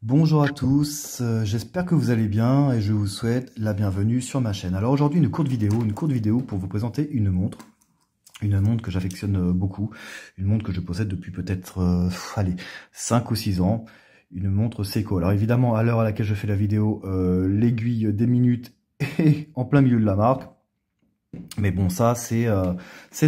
Bonjour à tous, j'espère que vous allez bien et je vous souhaite la bienvenue sur ma chaîne. Alors aujourd'hui une courte vidéo pour vous présenter une montre que j'affectionne beaucoup, une montre que je possède depuis peut-être allez, 5 ou 6 ans, une montre Seiko. Alors évidemment à l'heure à laquelle je fais la vidéo, l'aiguille des minutes est en plein milieu de la marque. Mais bon, ça, c'est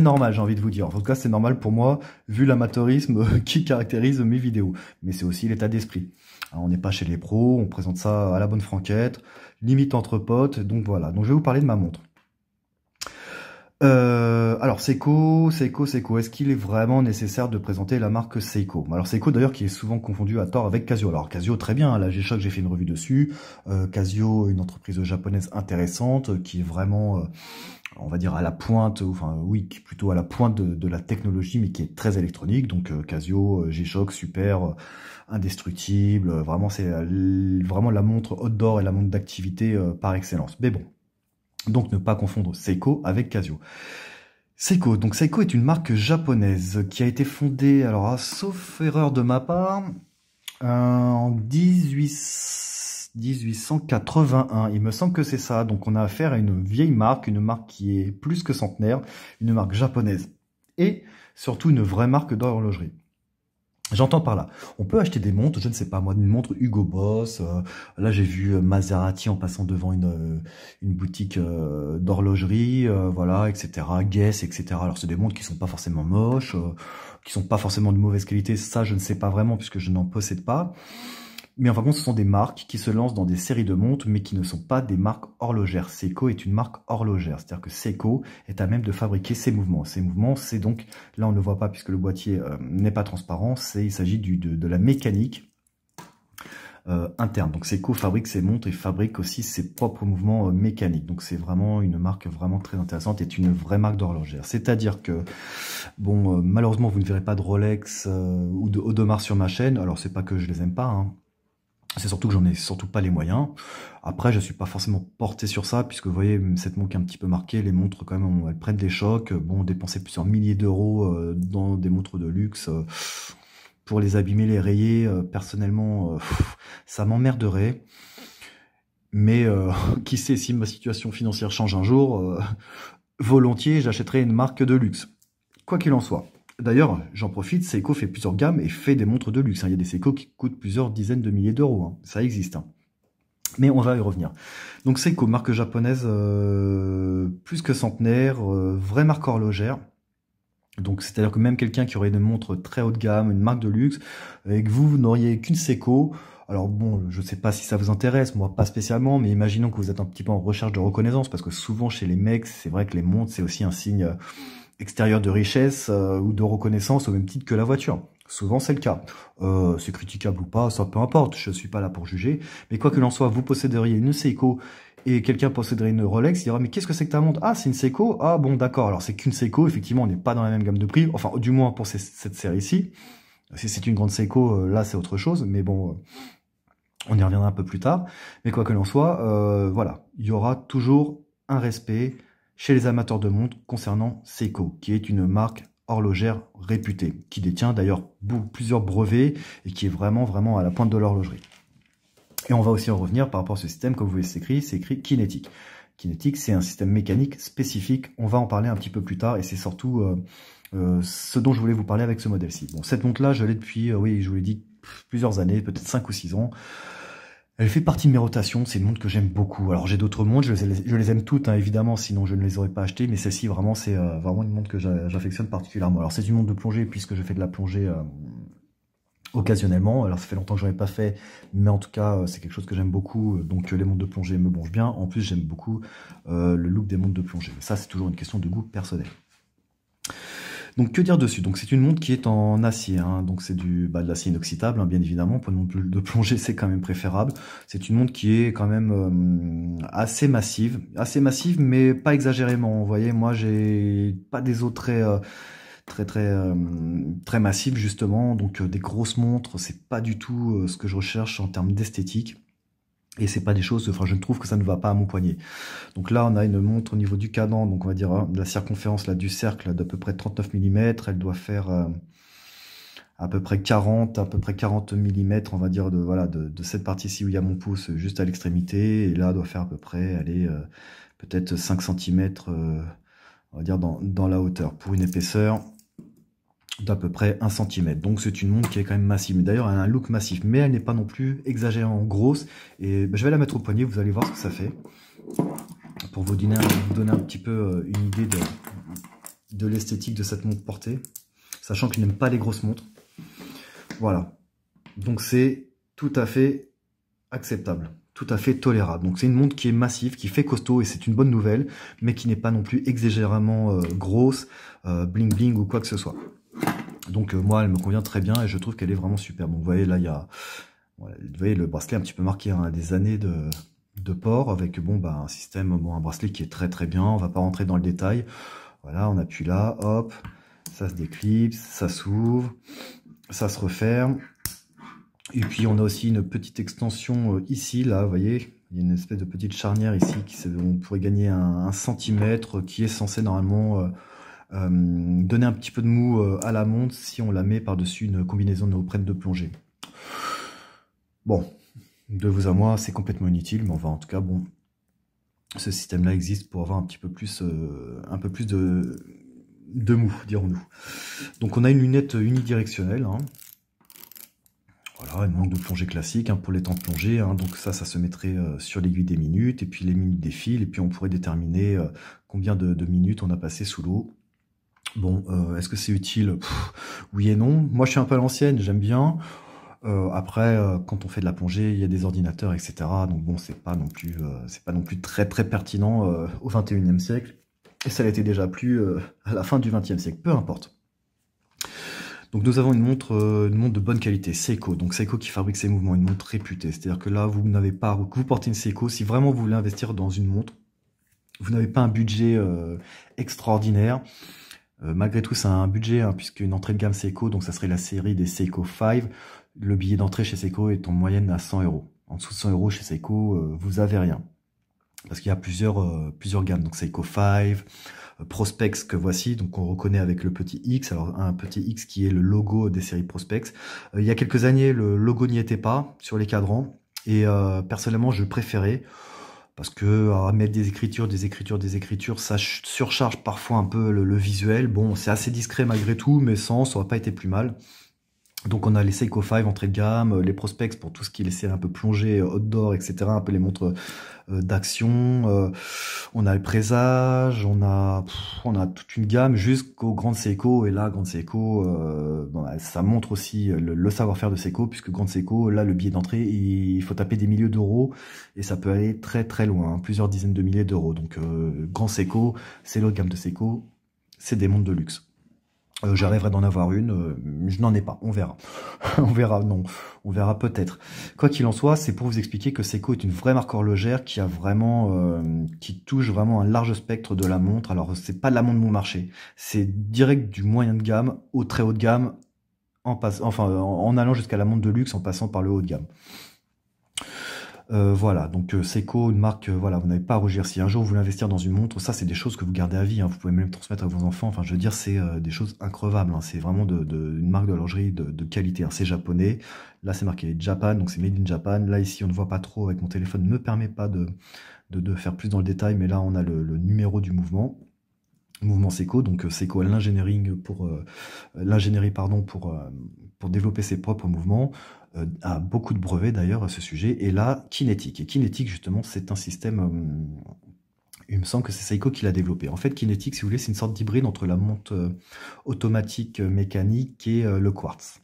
normal, j'ai envie de vous dire. En tout cas, c'est normal pour moi, vu l'amateurisme qui caractérise mes vidéos. Mais c'est aussi l'état d'esprit. Alors, on n'est pas chez les pros, on présente ça à la bonne franquette, limite entre potes. Donc voilà, donc je vais vous parler de ma montre. Alors Seiko, est-ce qu'il est vraiment nécessaire de présenter la marque Seiko? Alors Seiko d'ailleurs qui est souvent confondu à tort avec Casio. Alors Casio très bien, hein, la G-Shock j'ai fait une revue dessus. Casio, une entreprise japonaise intéressante qui est vraiment, on va dire à la pointe, enfin oui, plutôt à la pointe de la technologie, mais qui est très électronique. Donc Casio, G-Shock, super, indestructible. Vraiment c'est vraiment la montre outdoor et la montre d'activité par excellence. Mais bon. Donc ne pas confondre Seiko avec Casio. Seiko est une marque japonaise qui a été fondée, alors sauf erreur de ma part, en 1881. Il me semble que c'est ça. Donc on a affaire à une vieille marque, une marque qui est plus que centenaire, une marque japonaise et surtout une vraie marque d'horlogerie. J'entends par là, on peut acheter des montres, je ne sais pas moi, une montre Hugo Boss, là j'ai vu Maserati en passant devant une boutique d'horlogerie, voilà, etc., Guess, etc. Alors c'est des montres qui sont pas forcément moches, qui sont pas forcément de mauvaise qualité, ça je ne sais pas vraiment puisque je n'en possède pas. Mais enfin bon, ce sont des marques qui se lancent dans des séries de montres, mais qui ne sont pas des marques horlogères. Seiko est une marque horlogère, c'est-à-dire que Seiko est à même de fabriquer ses mouvements. Ces mouvements, c'est donc, là on ne le voit pas puisque le boîtier n'est pas transparent, il s'agit de la mécanique interne. Donc Seiko fabrique ses montres et fabrique aussi ses propres mouvements mécaniques. Donc c'est vraiment une marque vraiment très intéressante et une vraie marque d'horlogère. C'est-à-dire que, bon, malheureusement vous ne verrez pas de Rolex ou de Audemars sur ma chaîne. Alors c'est pas que je les aime pas, hein. C'est surtout que j'en ai surtout pas les moyens. Après, je suis pas forcément porté sur ça, puisque vous voyez, cette montre est un petit peu marquée, les montres quand même, elles prennent des chocs. Bon, dépenser plusieurs milliers d'euros dans des montres de luxe, pour les abîmer, les rayer, personnellement, ça m'emmerderait. Mais qui sait, si ma situation financière change un jour, volontiers, j'achèterai une marque de luxe. Quoi qu'il en soit. D'ailleurs, j'en profite, Seiko fait plusieurs gammes et fait des montres de luxe. Il y a des Seiko qui coûtent plusieurs dizaines de milliers d'euros. Hein. Ça existe. Hein. Mais on va y revenir. Donc Seiko, marque japonaise plus que centenaire, vraie marque horlogère. Donc c'est-à-dire que même quelqu'un qui aurait une montre très haut de gamme, une marque de luxe, et que vous n'auriez qu'une Seiko, alors bon, je ne sais pas si ça vous intéresse, moi pas spécialement, mais imaginons que vous êtes un petit peu en recherche de reconnaissance, parce que souvent chez les mecs, c'est vrai que les montres, c'est aussi un signe extérieur de richesse ou de reconnaissance au même titre que la voiture. Souvent c'est le cas. C'est critiquable ou pas, ça peu importe, je suis pas là pour juger. Mais quoi que l'en soit, vous posséderiez une Seiko et quelqu'un posséderait une Rolex, il dira mais qu'est-ce que c'est que ta montre? Ah c'est une Seiko? Ah bon d'accord, alors c'est qu'une Seiko, effectivement on n'est pas dans la même gamme de prix, enfin du moins pour cette série-ci. Si c'est une grande Seiko, là c'est autre chose, mais bon, on y reviendra un peu plus tard. Mais quoi que l'en soit, voilà, il y aura toujours un respect chez les amateurs de montres concernant Seiko, qui est une marque horlogère réputée, qui détient d'ailleurs plusieurs brevets et qui est vraiment à la pointe de l'horlogerie. Et on va aussi en revenir par rapport à ce système, comme vous voyez c'est écrit Kinetic. Kinetic, c'est un système mécanique spécifique, on va en parler un petit peu plus tard, et c'est surtout ce dont je voulais vous parler avec ce modèle-ci. Bon, cette montre-là, je l'ai depuis, oui, je vous l'ai dit, plusieurs années, peut-être 5 ou 6 ans. Elle fait partie de mes rotations, c'est une montre que j'aime beaucoup. Alors j'ai d'autres montres, je les aime toutes, hein, évidemment, sinon je ne les aurais pas achetées, mais celle-ci vraiment c'est vraiment une montre que j'affectionne particulièrement. Alors c'est une montre de plongée puisque je fais de la plongée occasionnellement. Alors ça fait longtemps que je n'en ai pas fait, mais en tout cas c'est quelque chose que j'aime beaucoup, donc les montres de plongée me branchent bien. En plus j'aime beaucoup le look des montres de plongée. Mais ça c'est toujours une question de goût personnel. Donc que dire dessus? Donc c'est une montre qui est en acier, hein. Donc c'est de l'acier inoxydable, hein, bien évidemment. Pour une montre de plongée, c'est quand même préférable. C'est une montre qui est quand même assez massive, mais pas exagérément. Vous voyez, moi j'ai pas des os très massives justement. Donc des grosses montres, c'est pas du tout ce que je recherche en termes d'esthétique. Et c'est pas des choses, enfin je trouve que ça ne va pas à mon poignet. Donc là on a une montre au niveau du cadran, donc on va dire de la circonférence là, du cercle d'à peu près 39 mm, elle doit faire, à peu près 40 millimètres, on va dire, de cette partie-ci où il y a mon pouce, juste à l'extrémité. Et là, doit faire à peu près, allez, peut-être 5 centimètres, on va dire, dans la hauteur, pour une épaisseur d'à peu près 1 centimètre. Donc c'est une montre qui est quand même massive. D'ailleurs, elle a un look massif, mais elle n'est pas non plus exagérément grosse. Et je vais la mettre au poignet, vous allez voir ce que ça fait. Pour vous donner un petit peu une idée de l'esthétique de cette montre portée. Sachant que je n'aime pas les grosses montres. Voilà. Donc c'est tout à fait acceptable. Tout à fait tolérable. Donc c'est une montre qui est massive, qui fait costaud, et c'est une bonne nouvelle, mais qui n'est pas non plus exagérément grosse, bling bling ou quoi que ce soit. Donc moi, elle me convient très bien et je trouve qu'elle est vraiment superbe. Donc vous voyez, là, il y a, voilà, vous voyez le bracelet un petit peu marqué, hein, des années de port, avec bon, bah, un système, bon, un bracelet qui est très très bien. On va pas rentrer dans le détail. Voilà, on appuie là, hop, ça se déclipse, ça s'ouvre, ça se referme. Et puis on a aussi une petite extension ici, là, vous voyez, il y a une espèce de petite charnière ici, on pourrait gagner un centimètre, qui est censé normalement donner un petit peu de mou à la montre si on la met par-dessus une combinaison de néoprène de plongée. Bon, de vous à moi, c'est complètement inutile, mais enfin, en tout cas, bon, ce système-là existe pour avoir un peu plus de mou, dirons-nous. Donc on a une lunette unidirectionnelle, hein. Voilà, une montre de plongée classique, hein, pour les temps de plongée, hein. Donc ça se mettrait sur l'aiguille des minutes, et puis les minutes défilent, et puis on pourrait déterminer combien de minutes on a passé sous l'eau. Bon, est-ce que c'est utile? Oui et non. Moi, je suis un peu à l'ancienne, j'aime bien. Après, quand on fait de la plongée, il y a des ordinateurs, etc. Donc bon, c'est pas non plus très très pertinent au 21e siècle. Et ça l'était déjà plus à la fin du 20e siècle. Peu importe. Donc nous avons une montre de bonne qualité, Seiko. Donc Seiko qui fabrique ses mouvements, une montre réputée. C'est-à-dire que là, vous n'avez pas, vous portez une Seiko, si vraiment vous voulez investir dans une montre, vous n'avez pas un budget extraordinaire. Malgré tout, c'est un budget, hein, puisque une entrée de gamme Seiko, donc ça serait la série des Seiko 5. Le billet d'entrée chez Seiko est en moyenne à 100 €. En dessous de 100 € chez Seiko, vous avez rien. Parce qu'il y a plusieurs gammes. Donc Seiko 5, Prospex que voici, donc on reconnaît avec le petit X. Alors un petit X qui est le logo des séries Prospex. Il y a quelques années, le logo n'y était pas sur les cadrans. Et personnellement, je préférais. Parce que mettre des écritures, ça surcharge parfois un peu le visuel. Bon, c'est assez discret malgré tout, mais sans, ça aurait pas été plus mal. Donc on a les Seiko 5 entrée de gamme, les Prospex pour tout ce qui est les séries un peu plongées, outdoor, etc. Un peu les montres d'action. On a le Présage, on a toute une gamme jusqu'aux grandes Seiko. Et là, grande Seiko, bon, ça montre aussi le savoir-faire de Seiko, puisque grande Seiko, là, le billet d'entrée, il faut taper des milliers d'euros et ça peut aller très très loin, hein, plusieurs dizaines de milliers d'euros. Donc grand Seiko, c'est l'autre gamme de Seiko, c'est des montres de luxe. J'arriverai d'en avoir une, je n'en ai pas, on verra. On verra, non, on verra peut-être. Quoi qu'il en soit, c'est pour vous expliquer que Seiko est une vraie marque horlogère qui a vraiment, qui touche vraiment un large spectre de la montre. Alors c'est pas de la montre bon marché, c'est direct du moyen de gamme au très haut de gamme, en allant jusqu'à la montre de luxe en passant par le haut de gamme. Voilà, donc Seiko, une marque, voilà, vous n'avez pas à rougir. Si un jour vous voulez investir dans une montre, ça c'est des choses que vous gardez à vie, hein. Vous pouvez même transmettre à vos enfants. Enfin, je veux dire, c'est des choses increvables, hein. C'est vraiment une marque de horlogerie de qualité, hein. C'est japonais. Là, c'est marqué Japan, donc c'est made in Japan. Là, ici, on ne voit pas trop avec mon téléphone, ne me permet pas de faire plus dans le détail, mais là, on a le numéro du mouvement Seiko. Donc Seiko a l'ingénierie pour développer ses propres mouvements, a beaucoup de brevets d'ailleurs à ce sujet. Et là, Kinetic. Et Kinetic, justement, c'est un système, il me semble que c'est Seiko qui l'a développé. En fait, Kinetic, si vous voulez, c'est une sorte d'hybride entre la montre automatique mécanique et le quartz.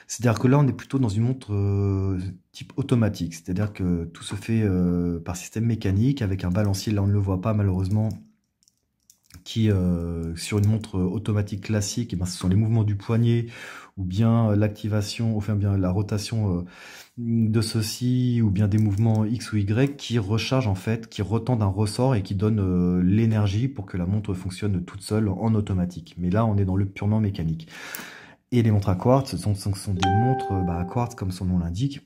C'est-à-dire que là, on est plutôt dans une montre type automatique. C'est-à-dire que tout se fait par système mécanique, avec un balancier. Là, on ne le voit pas malheureusement, qui sur une montre automatique classique, et ben, ce sont les mouvements du poignet ou bien l'activation, enfin bien la rotation de ceci, ou bien des mouvements X ou Y qui rechargent en fait, qui retendent un ressort et qui donnent l'énergie pour que la montre fonctionne toute seule en automatique. Mais là, on est dans le purement mécanique. Et les montres à quartz, ce sont des montres à quartz comme son nom l'indique,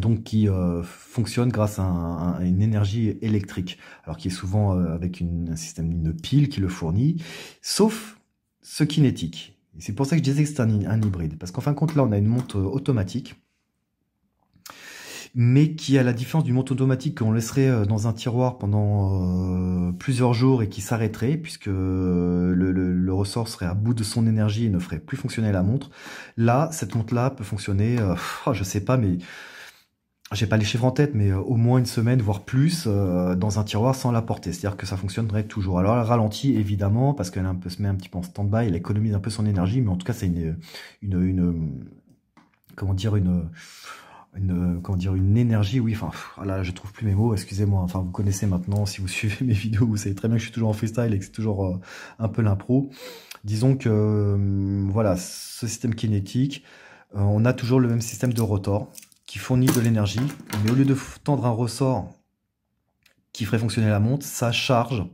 donc qui fonctionne grâce à une énergie électrique, alors qui est souvent avec un système, une pile qui le fournit, sauf ce Kinetic. Et c'est pour ça que je disais que c'était un hybride. Parce qu'en fin de compte, là, on a une montre automatique, mais qui a la différence d'une montre automatique qu'on laisserait dans un tiroir pendant plusieurs jours et qui s'arrêterait, puisque le ressort serait à bout de son énergie et ne ferait plus fonctionner la montre. Là, cette montre-là peut fonctionner, je sais pas, mais j'ai pas les chiffres en tête, mais au moins une semaine, voire plus, dans un tiroir sans la porter. C'est-à-dire que ça fonctionnerait toujours. Alors, elle ralentit, évidemment, parce qu'elle se met un petit peu en stand-by, elle économise un peu son énergie, mais en tout cas, c'est comment dire, une énergie, oui, enfin, là, je trouve plus mes mots, excusez-moi, enfin, vous connaissez maintenant, si vous suivez mes vidéos, vous savez très bien que je suis toujours en freestyle et que c'est toujours un peu l'impro. Disons que, voilà, ce système kinétique, on a toujours le même système de rotor qui fournit de l'énergie, mais au lieu de tendre un ressort qui ferait fonctionner la montre, ça charge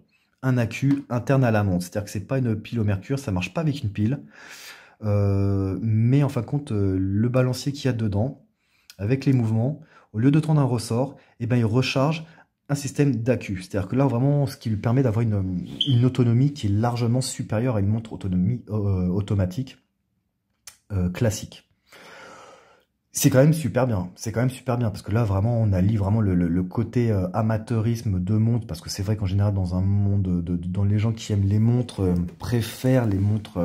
un accu interne à la montre. C'est-à-dire que c'est pas une pile au mercure, ça marche pas avec une pile, mais en fin de compte, le balancier qu'il y a dedans, avec les mouvements, au lieu de tendre un ressort, eh ben, il recharge un système d'accu. C'est-à-dire que là, vraiment, ce qui lui permet d'avoir une autonomie qui est largement supérieure à une montre automatique classique. C'est quand même super bien, c'est quand même super bien, parce que là, vraiment, on allie vraiment le côté amateurisme de montre, parce que c'est vrai qu'en général, dans un monde, dans les gens qui aiment les montres, préfèrent les montres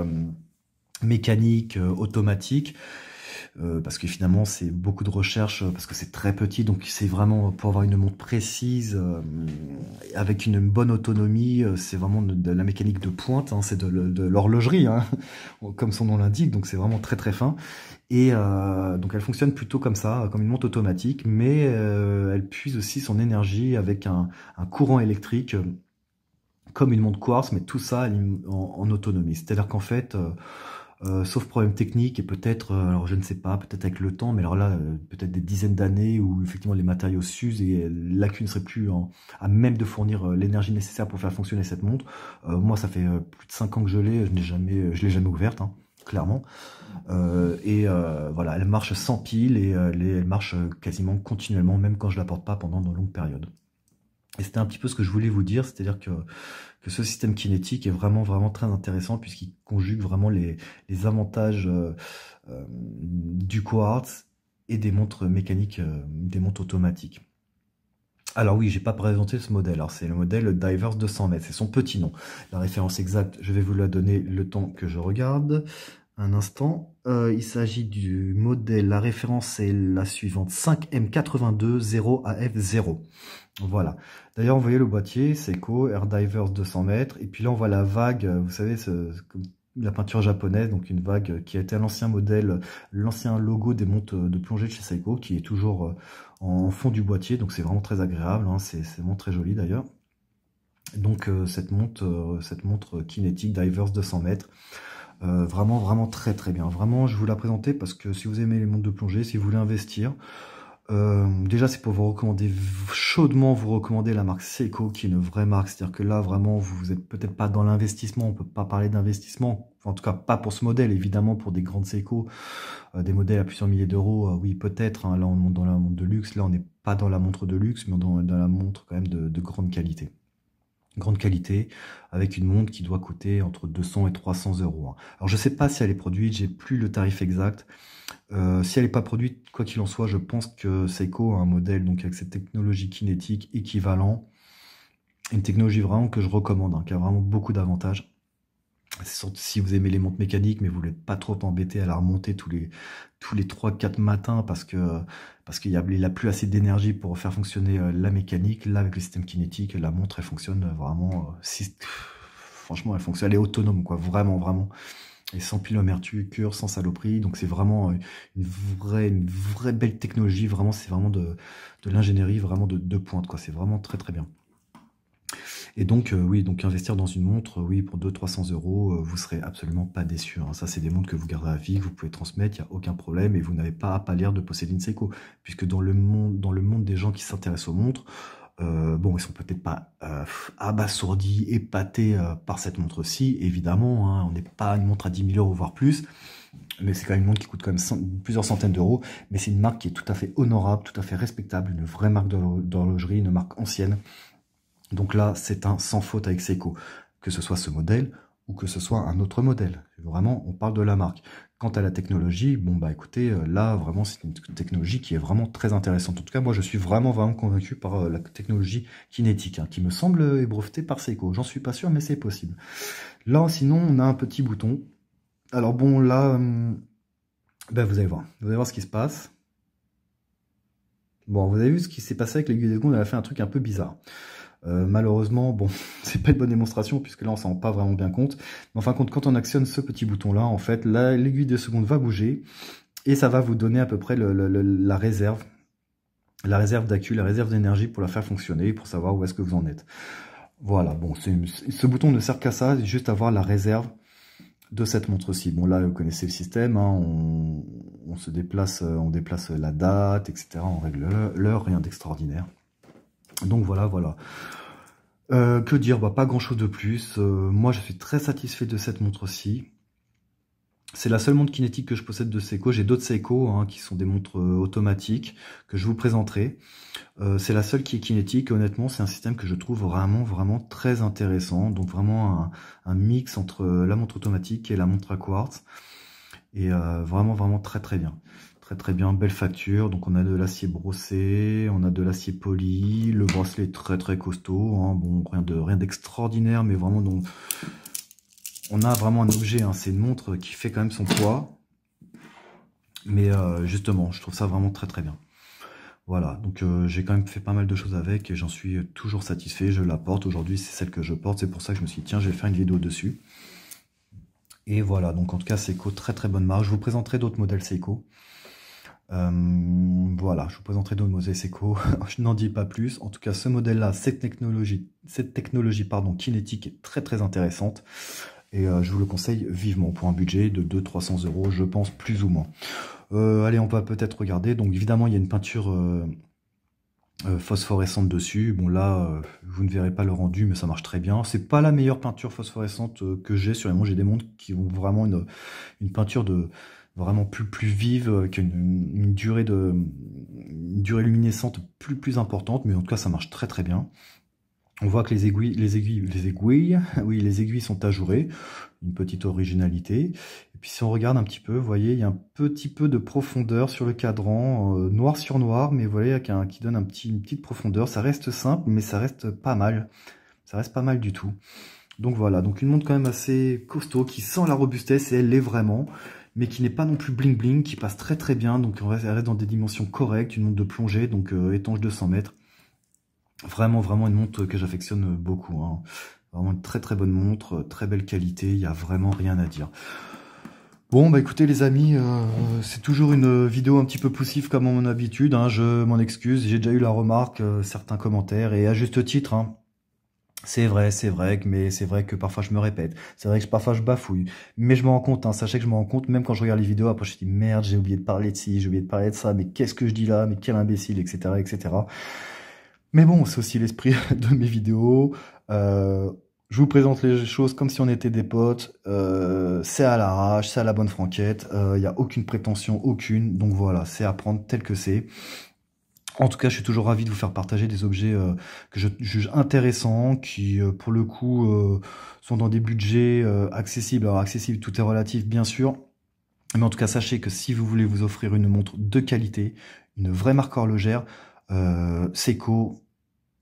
mécaniques, automatiques, parce que finalement c'est beaucoup de recherche, parce que c'est très petit, donc c'est vraiment pour avoir une montre précise, avec une bonne autonomie, c'est vraiment de la mécanique de pointe, hein, c'est de l'horlogerie, hein, comme son nom l'indique, donc c'est vraiment très très fin, et donc elle fonctionne plutôt comme ça, comme une montre automatique, mais elle puise aussi son énergie avec un courant électrique, comme une montre quartz, mais tout ça en autonomie, c'est-à-dire qu'en fait, sauf problème technique et peut-être, alors je ne sais pas, peut-être avec le temps, mais alors là, peut-être des dizaines d'années où effectivement les matériaux s'usent et l'accu ne serait plus à même de fournir l'énergie nécessaire pour faire fonctionner cette montre. Moi, ça fait plus de 5 ans que je l'ai, je l'ai jamais ouverte, hein, clairement. Voilà, elle marche sans pile et elle marche quasiment continuellement, même quand je la porte pas pendant de longues périodes. Et c'était un petit peu ce que je voulais vous dire, c'est-à-dire que ce système kinétique est vraiment, vraiment très intéressant puisqu'il conjugue vraiment les avantages du quartz et des montres mécaniques, des montres automatiques. Alors oui, j'ai pas présenté ce modèle, alors c'est le modèle Divers 200 mètres, c'est son petit nom. La référence exacte, je vais vous la donner le temps que je regarde. Un instant, il s'agit du modèle, la référence est la suivante, 5M82 0AF0. Voilà. D'ailleurs, vous voyez le boîtier, Seiko, Air Divers 200 mètres. Et puis là, on voit la vague, vous savez, la peinture japonaise, donc une vague qui a été l'ancien modèle, l'ancien logo des montres de plongée de chez Seiko, qui est toujours en fond du boîtier. Donc c'est vraiment très agréable, hein, c'est vraiment très joli d'ailleurs. Donc cette montre kinétique Divers 200 mètres. Vraiment, vraiment très très bien. Vraiment, je vous la présenter parce que si vous aimez les montres de plongée, si vous voulez investir, déjà c'est pour vous recommander, chaudement vous recommander la marque Seiko, qui est une vraie marque. C'est-à-dire que là, vraiment, vous êtes peut-être pas dans l'investissement, on peut pas parler d'investissement, enfin, en tout cas pas pour ce modèle, évidemment pour des grandes Seiko, des modèles à plusieurs milliers d'euros, oui peut-être, hein, là on monte dans la montre de luxe, là on n'est pas dans la montre de luxe, mais dans la montre quand même de grande qualité. Grande qualité, avec une montre qui doit coûter entre 200 et 300 euros. Alors je sais pas si elle est produite, j'ai plus le tarif exact. Si elle n'est pas produite, quoi qu'il en soit, je pense que Seiko a un modèle donc avec cette technologie kinétique équivalent. Une technologie vraiment que je recommande, hein, qui a vraiment beaucoup d'avantages. Si vous aimez les montres mécaniques, mais vous voulez pas trop embêter à la remonter tous les 3-4 matins parce qu'il a plus assez d'énergie pour faire fonctionner la mécanique. Là, avec le système kinétique, la montre elle fonctionne vraiment. Franchement, elle est autonome, quoi, vraiment, vraiment. Et sans pile au mercure, sans saloperie. Donc c'est vraiment une vraie belle technologie. Vraiment, c'est vraiment de l'ingénierie vraiment de pointe, quoi. C'est vraiment très très bien. Et donc, oui, donc investir dans une montre, oui, pour 200-300 euros, vous serez absolument pas déçu, hein. Ça, c'est des montres que vous garderez à vie, que vous pouvez transmettre, il n'y a aucun problème, et vous n'avez pas à pâlir de posséder une Seiko, puisque dans le monde des gens qui s'intéressent aux montres, bon, ils sont peut-être pas abasourdis, épatés par cette montre-ci, évidemment, hein, on n'est pas une montre à 10 000 euros, voire plus, mais c'est quand même une montre qui coûte quand même plusieurs centaines d'euros, mais c'est une marque qui est tout à fait honorable, tout à fait respectable, une vraie marque d'horlogerie, une marque ancienne. Donc là, c'est un sans faute avec Seiko, que ce soit ce modèle ou que ce soit un autre modèle. Vraiment, on parle de la marque. Quant à la technologie, bon bah écoutez, là vraiment c'est une technologie qui est vraiment très intéressante. En tout cas, moi je suis vraiment convaincu par la technologie kinétique, hein, qui me semble est brevetée par Seiko. J'en suis pas sûr, mais c'est possible. Là, sinon, on a un petit bouton. Alors bon, là, ben, vous allez voir ce qui se passe. Bon, vous avez vu ce qui s'est passé avec l'aiguille d'égout, on a fait un truc un peu bizarre. Malheureusement, bon, c'est pas une bonne démonstration puisque là on s'en rend pas vraiment bien compte. Mais en fin de compte, quand on actionne ce petit bouton là, en fait, l'aiguille de seconde va bouger et ça va vous donner à peu près la réserve d'accu, la réserve d'énergie pour la faire fonctionner, pour savoir où est-ce que vous en êtes. Voilà, bon, ce bouton ne sert qu'à ça, juste avoir la réserve de cette montre-ci. Bon là, vous connaissez le système, hein, on se déplace, on déplace la date, etc. On règle l'heure, rien d'extraordinaire. Donc voilà. Que dire, bah, pas grand chose de plus. Moi je suis très satisfait de cette montre-ci. C'est la seule montre kinétique que je possède de Seiko. J'ai d'autres Seiko, hein, qui sont des montres automatiques que je vous présenterai. C'est la seule qui est kinétique. Honnêtement, c'est un système que je trouve vraiment très intéressant. Donc vraiment un mix entre la montre automatique et la montre à quartz. Et vraiment très bien. Très bien, belle facture. Donc on a de l'acier brossé, on a de l'acier poli. Le bracelet est très costaud. Hein. Bon, rien d'extraordinaire, mais vraiment donc on a vraiment un objet. Hein. C'est une montre qui fait quand même son poids. Mais justement, je trouve ça vraiment très bien. Voilà, donc j'ai quand même fait pas mal de choses avec et j'en suis toujours satisfait. Je la porte aujourd'hui, c'est celle que je porte. C'est pour ça que je me suis dit, tiens, je vais faire une vidéo dessus. Et voilà, donc en tout cas, Seiko, très bonne marque. Je vous présenterai d'autres modèles Seiko. Voilà, je vous présenterai d'autres modèles Seiko. Je n'en dis pas plus. En tout cas, ce modèle-là, cette technologie kinétique est très intéressante. Et je vous le conseille vivement pour un budget de 200-300 €, je pense, plus ou moins. Allez, on va peut-être regarder. Donc évidemment, il y a une peinture phosphorescente dessus. Bon là, vous ne verrez pas le rendu, mais ça marche très bien. C'est pas la meilleure peinture phosphorescente que j'ai sur les montres. J'ai des montres qui ont vraiment une peinture vraiment plus vive, avec une durée luminescente plus importante, mais en tout cas ça marche très bien. On voit que les aiguilles, oui, les aiguilles sont ajourées, une petite originalité. Et puis si on regarde un petit peu, vous voyez, il y a un petit peu de profondeur sur le cadran, noir sur noir, mais vous voyez, qui donne une petite profondeur. Ça reste simple, mais ça reste pas mal. Ça reste pas mal du tout. Donc voilà, donc une montre quand même assez costaud, qui sent la robustesse, et elle l'est vraiment, mais qui n'est pas non plus bling bling, qui passe très bien. Donc elle reste dans des dimensions correctes, une montre de plongée, donc étanche de 100 mètres. Vraiment une montre que j'affectionne beaucoup. Hein. Vraiment une très bonne montre, très belle qualité, il n'y a vraiment rien à dire. Bon, bah écoutez les amis, c'est toujours une vidéo un petit peu poussive comme à mon habitude, hein, je m'en excuse, j'ai déjà eu la remarque, certains commentaires, et à juste titre, hein. C'est vrai, mais c'est vrai que parfois je me répète, c'est vrai que parfois je bafouille, mais je me rends compte, hein, sachez que je me rends compte, même quand je regarde les vidéos, après je me dis merde, j'ai oublié de parler de ci, j'ai oublié de parler de ça, mais qu'est-ce que je dis là, mais quel imbécile, etc. Mais bon, c'est aussi l'esprit de mes vidéos. Je vous présente les choses comme si on était des potes. C'est à l'arrache, c'est à la bonne franquette. Il n'y a aucune prétention, aucune. Donc voilà, c'est à prendre tel que c'est. En tout cas, je suis toujours ravi de vous faire partager des objets que je juge intéressants, qui pour le coup sont dans des budgets accessibles. Alors accessible, tout est relatif bien sûr. Mais en tout cas, sachez que si vous voulez vous offrir une montre de qualité, une vraie marque horlogère, Seiko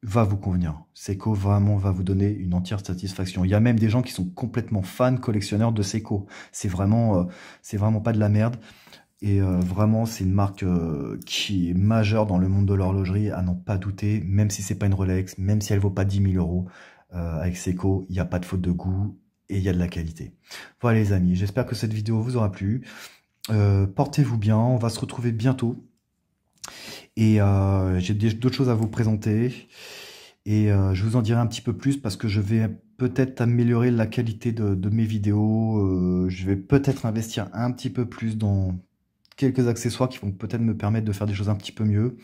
va vous convenir. Seiko vraiment va vous donner une entière satisfaction. Il y a même des gens qui sont complètement fans, collectionneurs de Seiko. C'est vraiment pas de la merde. Et vraiment, c'est une marque qui est majeure dans le monde de l'horlogerie, à n'en pas douter, même si c'est pas une Rolex, même si elle vaut pas 10 000 €. Avec Seiko, il n'y a pas de faute de goût et il y a de la qualité. Voilà les amis, j'espère que cette vidéo vous aura plu. Portez-vous bien, on va se retrouver bientôt. Et j'ai d'autres choses à vous présenter. Et je vous en dirai un petit peu plus parce que je vais peut-être améliorer la qualité de mes vidéos. Je vais peut-être investir un petit peu plus dans quelques accessoires qui vont peut-être me permettre de faire des choses un petit peu mieux.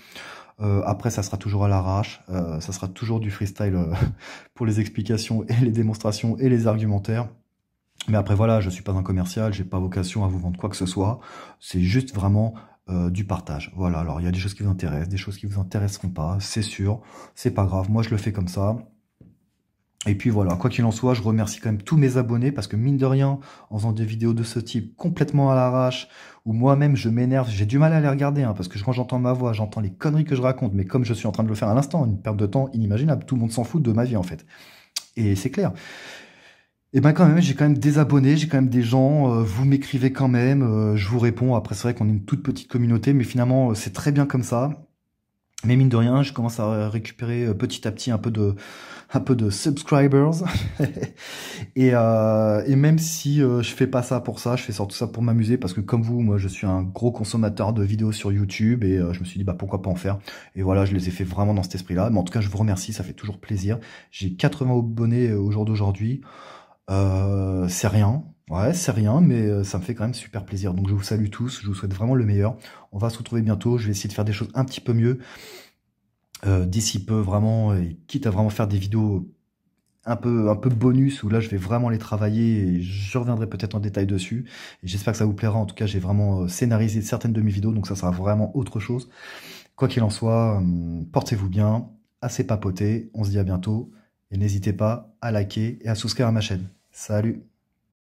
Après, ça sera toujours à l'arrache. Ça sera toujours du freestyle pour les explications et les démonstrations et les argumentaires. Mais après, voilà, je suis pas un commercial, j'ai pas vocation à vous vendre quoi que ce soit. C'est juste vraiment du partage. Voilà, alors il y a des choses qui vous intéressent, des choses qui vous intéresseront pas, c'est sûr, c'est pas grave. Moi, je le fais comme ça. Et puis voilà, quoi qu'il en soit, je remercie quand même tous mes abonnés parce que mine de rien, en faisant des vidéos de ce type complètement à l'arrache, où moi-même je m'énerve, j'ai du mal à les regarder, hein, parce que quand j'entends ma voix, j'entends les conneries que je raconte, mais comme je suis en train de le faire à l'instant, une perte de temps inimaginable, tout le monde s'en fout de ma vie en fait. Et c'est clair. Et ben quand même, j'ai quand même des abonnés, j'ai quand même des gens, vous m'écrivez quand même, je vous réponds. Après c'est vrai qu'on est une toute petite communauté, mais finalement c'est très bien comme ça. Mais mine de rien, je commence à récupérer petit à petit un peu de subscribers. Et même si je fais pas ça pour ça, je fais surtout ça pour m'amuser parce que comme vous, moi je suis un gros consommateur de vidéos sur YouTube et je me suis dit bah pourquoi pas en faire. Et voilà, je les ai fait vraiment dans cet esprit-là. Mais en tout cas, je vous remercie, ça fait toujours plaisir. J'ai 80 abonnés au jour d'aujourd'hui. C'est rien. Ouais, c'est rien, mais ça me fait quand même super plaisir. Donc je vous salue tous, je vous souhaite vraiment le meilleur. On va se retrouver bientôt. Je vais essayer de faire des choses un petit peu mieux d'ici peu, vraiment, et quitte à vraiment faire des vidéos un peu bonus où là je vais vraiment les travailler et je reviendrai peut-être en détail dessus. Et j'espère que ça vous plaira. En tout cas, j'ai vraiment scénarisé certaines de mes vidéos, donc ça sera vraiment autre chose. Quoi qu'il en soit, portez-vous bien, assez papoté. On se dit à bientôt et n'hésitez pas à liker et à souscrire à ma chaîne. Salut!